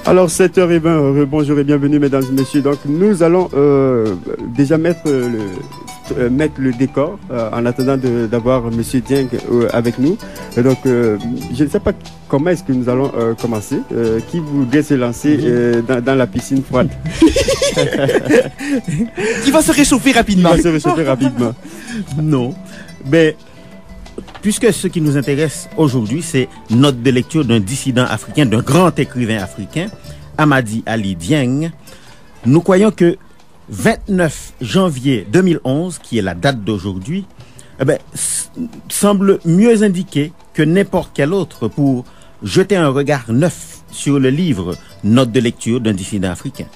Alors 7h20, bonjour et bienvenue mesdames et messieurs. Donc nous allons déjà mettre le décor en attendant d'avoir monsieur Dieng avec nous. Et donc je ne sais pas comment est-ce que nous allons commencer. Qui voudrait se lancer dans la piscine froide? Qui va se réchauffer rapidement. Qui va se réchauffer rapidement. Non, mais puisque ce qui nous intéresse aujourd'hui, c'est note de lecture d'un dissident africain, d'un grand écrivain africain, Amadi Ali Dieng, nous croyons que 29 janvier 2011, qui est la date d'aujourd'hui, semble mieux indiqué que n'importe quel autre pour jeter un regard neuf sur le livre Note de lecture d'un dissident africain.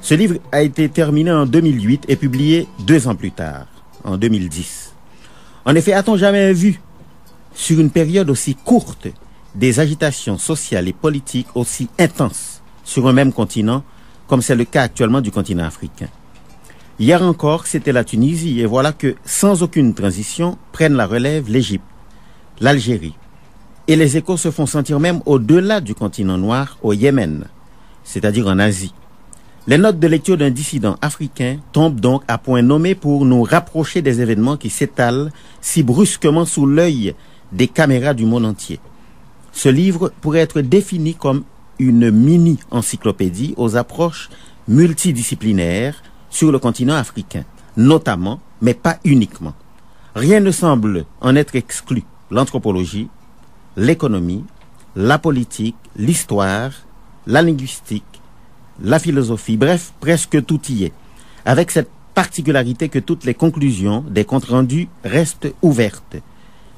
Ce livre a été terminé en 2008 et publié 2 ans plus tard, en 2010. En effet, a-t-on jamais vu, sur une période aussi courte, des agitations sociales et politiques aussi intenses sur un même continent, comme c'est le cas actuellement du continent africain? Hier encore, c'était la Tunisie, et voilà que, sans aucune transition, prennent la relève l'Égypte, l'Algérie. Et les échos se font sentir même au-delà du continent noir, au Yémen, c'est-à-dire en Asie. Les notes de lecture d'un dissident africain tombent donc à point nommé pour nous rapprocher des événements qui s'étalent si brusquement sous l'œil des caméras du monde entier. Ce livre pourrait être défini comme une mini-encyclopédie aux approches multidisciplinaires sur le continent africain, notamment, mais pas uniquement. Rien ne semble en être exclu: l'anthropologie, l'économie, la politique, l'histoire, la linguistique, la philosophie, bref, presque tout y est, avec cette particularité que toutes les conclusions des comptes rendus restent ouvertes.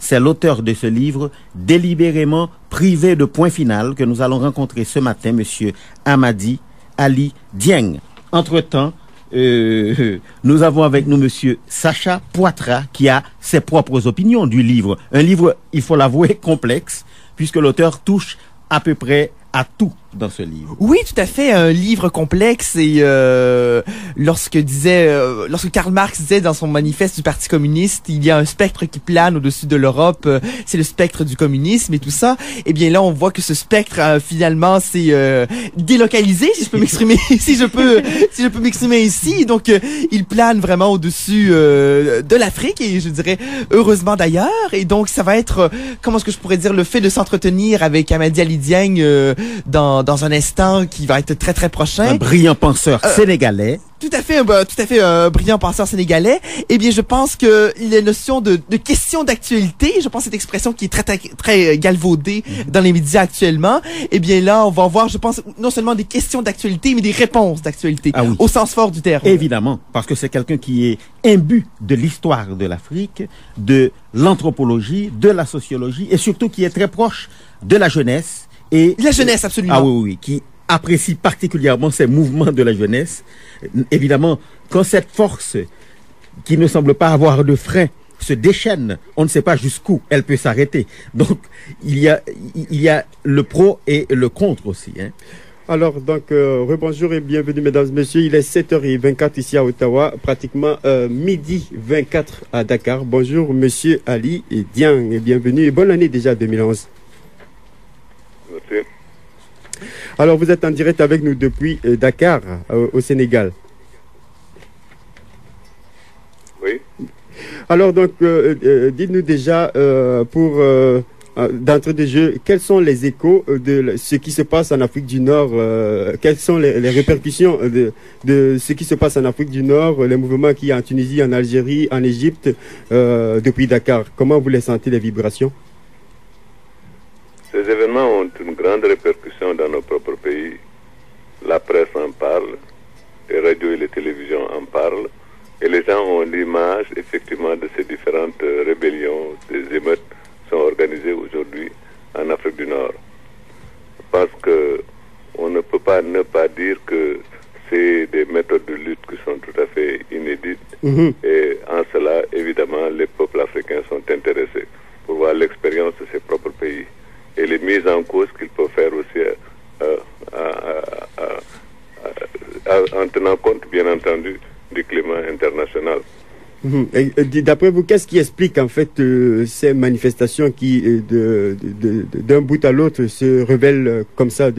C'est l'auteur de ce livre, délibérément privé de point final, que nous allons rencontrer ce matin, monsieur Amadi Ali Dieng. Entre-temps, nous avons avec nous monsieur Sacha Poitras, qui a ses propres opinions du livre. Un livre, il faut l'avouer, complexe, puisque l'auteur touche à peu près à tout dans ce livre. Oui, tout à fait, un livre complexe. Et lorsque Karl Marx disait dans son manifeste du Parti communiste, il y a un spectre qui plane au-dessus de l'Europe, c'est le spectre du communisme et tout ça. Et bien là, on voit que ce spectre finalement s'est délocalisé, si je peux m'exprimer, si je peux m'exprimer ici. Donc, il plane vraiment au-dessus de l'Afrique, et je dirais heureusement d'ailleurs. Et donc, ça va être, comment est-ce que je pourrais dire, le fait de s'entretenir avec Amadi Ali Dieng dans un instant qui va être très très prochain. Un brillant penseur sénégalais. Tout à fait un brillant penseur sénégalais. Eh bien, je pense que les notions de questions d'actualité, je pense cette expression qui est très très, très galvaudée dans les médias actuellement. Eh bien là, on va voir, je pense, non seulement des questions d'actualité, mais des réponses d'actualité, oui, au sens fort du terme. Évidemment, parce que c'est quelqu'un qui est imbu de l'histoire de l'Afrique, de l'anthropologie, de la sociologie, et surtout qui est très proche de la jeunesse. Et la jeunesse, absolument. Ah oui, qui apprécie particulièrement ces mouvements de la jeunesse. Évidemment, quand cette force, qui ne semble pas avoir de frein, se déchaîne, on ne sait pas jusqu'où elle peut s'arrêter. Donc, il y a le pro et le contre aussi. Hein. Alors, donc, rebonjour et bienvenue, mesdames et messieurs. Il est 7h24 ici à Ottawa, pratiquement midi 24 à Dakar. Bonjour, monsieur Ali Dieng, et bienvenue. Et bonne année déjà 2011. Merci. Alors, vous êtes en direct avec nous depuis Dakar, au Sénégal. Oui. Alors, donc, dites-nous déjà, d'entrée de jeu, quels sont les échos de ce qui se passe en Afrique du Nord? Quelles sont les répercussions de ce qui se passe en Afrique du Nord, les mouvements qu'il y a en Tunisie, en Algérie, en Égypte, depuis Dakar? Comment vous les sentez, les vibrations? Ces événements ont une grande répercussion dans nos propres pays. La presse en parle, les radios et les télévisions en parlent, et les gens ont l'image effectivement de ces différentes rébellions, des émeutes sont organisées aujourd'hui en Afrique du Nord. Je pense qu'on ne peut pas ne pas dire que c'est des méthodes de lutte qui sont tout à fait inédites, et en cela, évidemment, les peuples africains sont intéressés pour voir l'expérience de ses propres pays et les mises en cause qu'il peut faire aussi en tenant compte, bien entendu, du climat international. D'après vous, qu'est-ce qui explique en fait ces manifestations qui, d'un bout à l'autre, se révèlent comme ça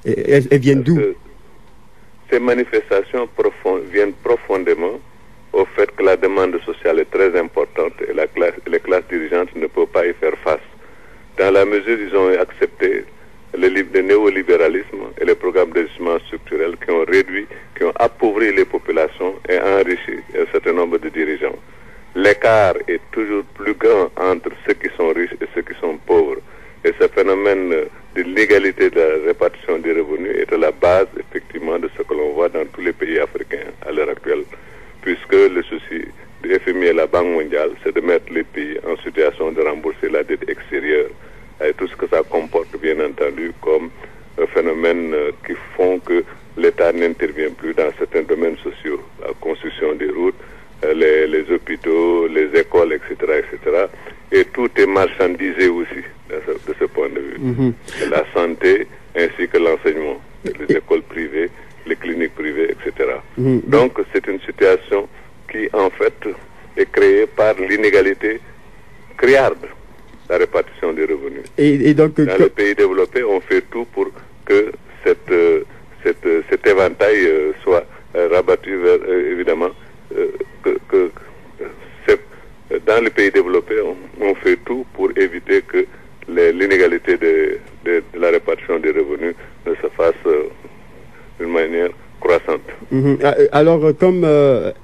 Et elles viennent d'où? Ces manifestations viennent profondément au fait que la demande sociale est très importante et les classes dirigeantes ne peuvent pas y faire face. Dans la mesure où ils ont accepté le néolibéralisme et les programmes d'ajustement structurel qui ont réduit, qui ont appauvri les populations et enrichi un certain nombre de dirigeants. L'écart est toujours plus grand entre ceux qui sont riches et ceux qui sont pauvres. Et ce phénomène de l'égalité de la répartition des revenus est à la base, effectivement, de ce que l'on voit dans tous les pays africains à l'heure actuelle. Puisque le souci du FMI et la Banque mondiale, c'est de mettre les pays en situation de rembourser la dette extérieure. Et tout ce que ça comporte, bien entendu, comme phénomènes qui font que l'État n'intervient plus dans certains domaines sociaux, la construction des routes, les hôpitaux, les écoles, etc., etc. Et tout est marchandisé aussi, de ce point de vue. La santé, ainsi que l'enseignement, les écoles privées, les cliniques privées, etc. Donc, c'est une situation qui, en fait, est créée par l'inégalité criarde, la répartition des revenus. Et donc, dans les pays développés, on fait tout pour que cet éventail soit rabattu vers, évidemment, dans les pays développés, on fait tout pour éviter que l'inégalité de la répartition des revenus ne se fasse d'une manière croissante. Alors, comme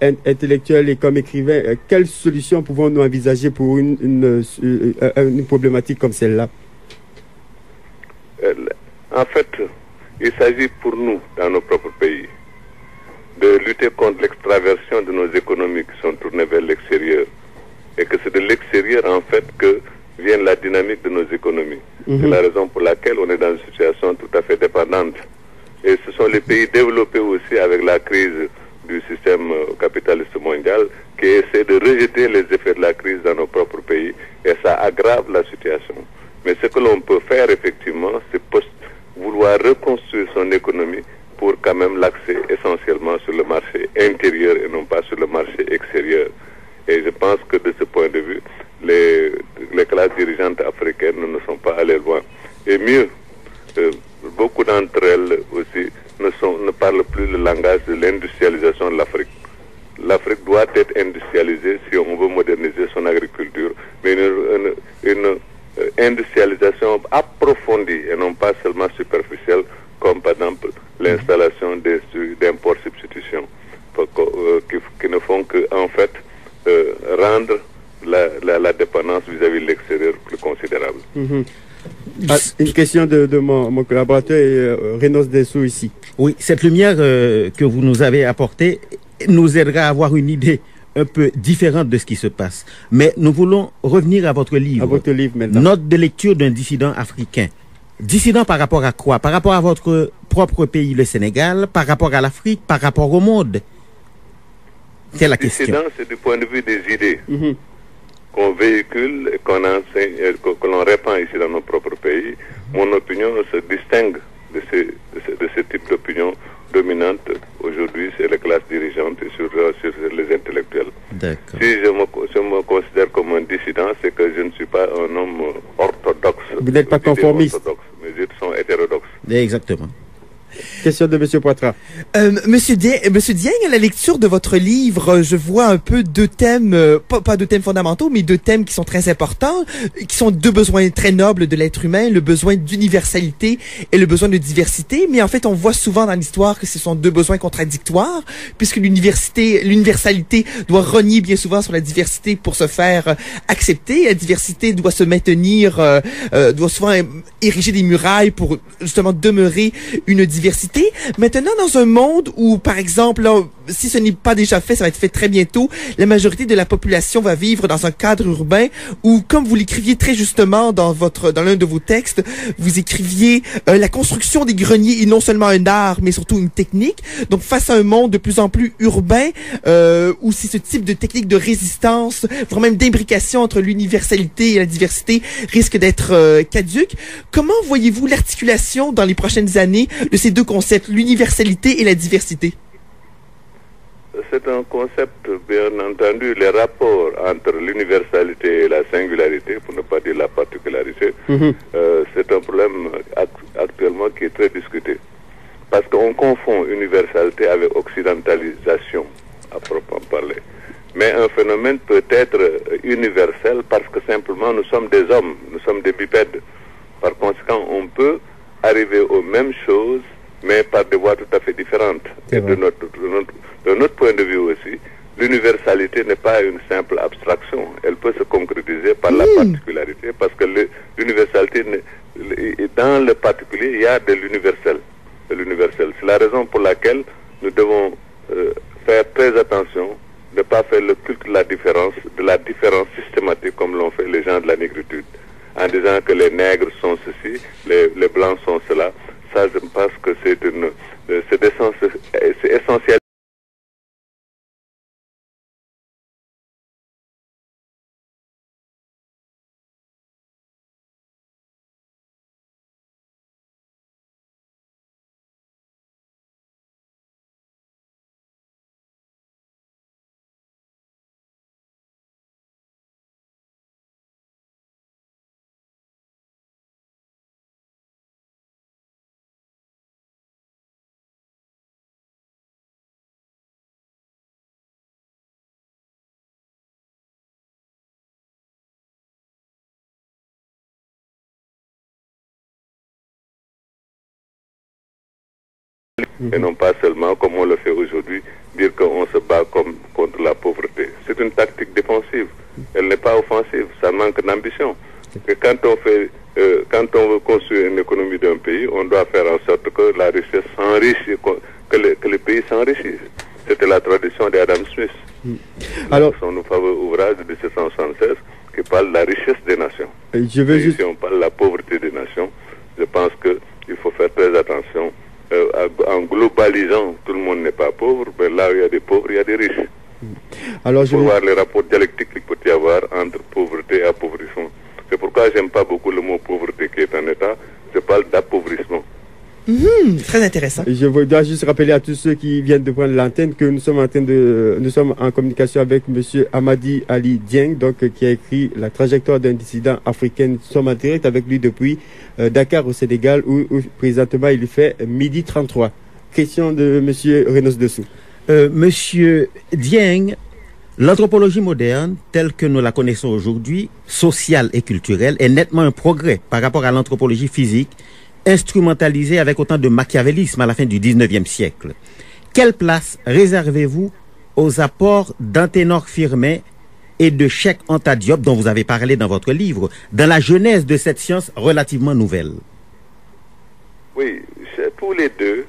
intellectuel et comme écrivain, quelles solutions pouvons-nous envisager pour une problématique comme celle-là? En fait, il s'agit pour nous, dans nos propres pays, de lutter contre l'extraversion de nos économies qui sont tournées vers l'extérieur. Et que c'est de l'extérieur, en fait, que vient la dynamique de nos économies. C'est la raison pour laquelle on est dans une situation tout à fait dépendante. Et ce sont les pays développés aussi, avec la crise du système capitaliste mondial, qui essaient de rejeter les effets de la crise dans nos propres pays. Et ça aggrave la situation. Mais ce que l'on peut faire, effectivement, c'est vouloir reconstruire son économie pour quand même l'axer essentiellement sur le marché intérieur et non pas sur le marché extérieur. Et je pense que de ce point de vue, les classes dirigeantes africaines ne sont pas allées loin. Et mieux, beaucoup d'entre elles aussi ne parlent plus le langage de l'industrialisation de l'Afrique. L'Afrique doit être industrialisée si on veut moderniser son agriculture, mais une industrialisation approfondie et non pas seulement superficielle, comme par exemple l'installation d'imports substitution, qui ne font que, en fait, rendre la dépendance vis-à-vis de l'extérieur plus considérable. Une question de mon collaborateur Renos Dessous ici. Oui, cette lumière que vous nous avez apportée nous aidera à avoir une idée un peu différente de ce qui se passe. Mais nous voulons revenir à votre livre. À votre livre maintenant. Note de lecture d'un dissident africain. Dissident par rapport à quoi? Par rapport à votre propre pays, le Sénégal, par rapport à l'Afrique, par rapport au monde? C'est la question. Dissident, c'est du point de vue des idées qu'on véhicule et qu'on enseigne, que l'on répand ici dans nos propres pays. Mon opinion se distingue de ce type d'opinion dominante aujourd'hui, c'est les classes dirigeantes et sur les intellectuels. D'accord. Si je me considère comme un dissident, c'est que je ne suis pas un homme orthodoxe. Vous n'êtes pas conformiste. Mes idées sont hétérodoxes. Exactement. Question de M. Poitras. Monsieur Dieng, à la lecture de votre livre, je vois un peu deux thèmes, pas deux thèmes fondamentaux, mais deux thèmes qui sont très importants, qui sont deux besoins très nobles de l'être humain, le besoin d'universalité et le besoin de diversité. Mais en fait, on voit souvent dans l'histoire que ce sont deux besoins contradictoires, puisque l'universalité doit renier bien souvent sur la diversité pour se faire accepter. La diversité doit se maintenir, doit souvent ériger des murailles pour justement demeurer une diversité. Maintenant, dans un monde où, par exemple, là, si ce n'est pas déjà fait, ça va être fait très bientôt, la majorité de la population va vivre dans un cadre urbain où, comme vous l'écriviez très justement dans l'un de vos textes, vous écriviez la construction des greniers est non seulement un art, mais surtout une technique. Donc, face à un monde de plus en plus urbain, où c'est ce type de technique de résistance, voire même d'imbrication entre l'universalité et la diversité risque d'être caduque. Comment voyez-vous l'articulation dans les prochaines années de ces deux concepts, l'universalité et la diversité? C'est un concept, bien entendu, les rapports entre l'universalité et la singularité, pour ne pas dire la particularité, c'est un problème actuellement qui est très discuté. arriver aux mêmes choses, mais par des voies tout à fait différentes. Et de notre point de vue aussi, l'universalité n'est pas une simple abstraction. Elle peut se concrétiser par la particularité, parce que l'universalité, dans le particulier, il y a de l'universel. C'est la raison pour laquelle nous devons faire très attention de ne pas faire le culte de la différence systématique comme l'ont fait les gens de la négritude, en disant que les nègres sont ceci, les blancs sont cela. Ça, je pense que c'est essentiel. Et non pas seulement, comme on le fait aujourd'hui, dire qu'on se bat contre la pauvreté. C'est une tactique défensive. Elle n'est pas offensive. Ça manque d'ambition. Et quand on veut construire une économie d'un pays, on doit faire en sorte que la richesse s'enrichisse, que le pays s'enrichisse. C'était la tradition d'Adam Smith. Alors, son fameux ouvrage de 1776 qui parle de la richesse des nations. Si on parle de la pauvreté des nations, je pense qu'il faut faire très attention. En globalisant, tout le monde n'est pas pauvre, mais là où il y a des pauvres, il y a des riches. Alors, pour voir les rapports dialectiques qu'il peut y avoir entre pauvreté et appauvrissement. C'est pourquoi j'aime pas beaucoup le mot pauvreté qui est en état. Je parle d'appauvrissement. Très intéressant. Je voudrais juste rappeler à tous ceux qui viennent de prendre l'antenne que nous sommes en communication avec Monsieur Amadi Ali Dieng, donc qui a écrit La trajectoire d'un dissident africain. Nous sommes en direct avec lui depuis Dakar au Sénégal, où présentement il fait 12h33. Question de Monsieur Renos Dessous. Monsieur Dieng, l'anthropologie moderne, telle que nous la connaissons aujourd'hui, sociale et culturelle, est nettement un progrès par rapport à l'anthropologie physique, instrumentalisée avec autant de machiavélisme à la fin du 19e siècle. Quelle place réservez-vous aux apports d'Anténor Firmin et de Cheikh Anta Diop, dont vous avez parlé dans votre livre, dans la genèse de cette science relativement nouvelle? Oui, tous les deux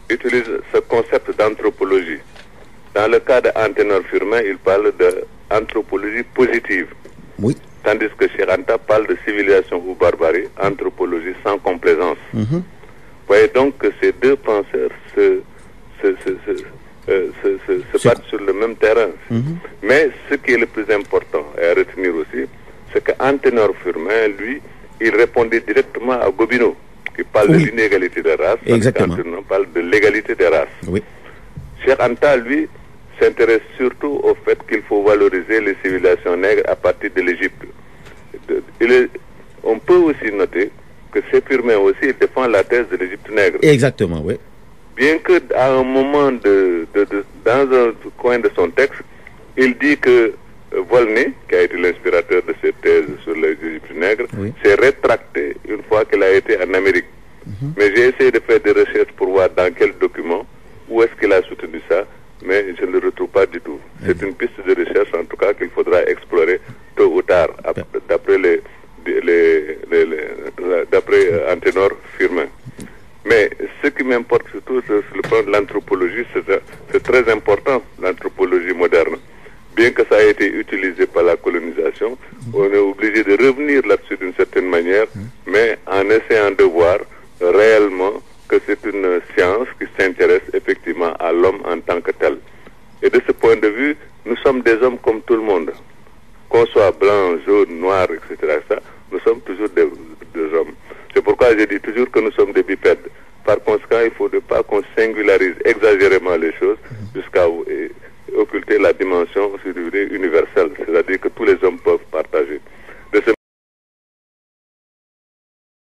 utilisent ce concept d'anthropologie. Dans le cas d'Anténor Firmin, il parle d'anthropologie positive. Oui. Tandis que Cheikh Anta parle de civilisation ou barbarie, anthropologie sans complaisance. Vous voyez donc que ces deux penseurs se battent sur le même terrain. Mais ce qui est le plus important à retenir aussi, c'est qu'Anténor Firmin, lui, il répondait directement à Gobineau, qui parle de l'inégalité des races. Exactement. Anténor parle de l'égalité des races. Oui. Cheikh Anta, lui, s'intéresse surtout au fait qu'il faut valoriser les civilisations nègres à partir de l'Égypte. On peut aussi noter que Cheikh Firmin aussi défend la thèse de l'Égypte nègre. Exactement, oui. Bien que à un moment dans un coin de son texte, il dit que Volney, qui a été l'inspirateur de cette thèse sur l'Égypte nègre, s'est rétracté une fois qu'il a été en Amérique. Mais j'ai essayé de faire des recherches pour voir dans quel document, où est-ce qu'il a soutenu ça, mais je ne le retrouve pas du tout. C'est une piste de recherche, en tout cas, qu'il faudra explorer tôt ou tard, d'après d'après Anténor Firmin. Mais ce qui m'importe surtout sur le plan de l'anthropologie, c'est très important, l'anthropologie moderne. Bien que ça ait été utilisé par la colonisation, on est obligé de revenir là-dessus d'une certaine manière, mais en essayant de voir réellement que c'est une science qui s'intéresse effectivement à l'homme en tant que tel. Et de ce point de vue, nous sommes des hommes comme tout le monde. Qu'on soit blanc, jaune, noir, etc., nous sommes toujours des hommes. C'est pourquoi je dis toujours que nous sommes des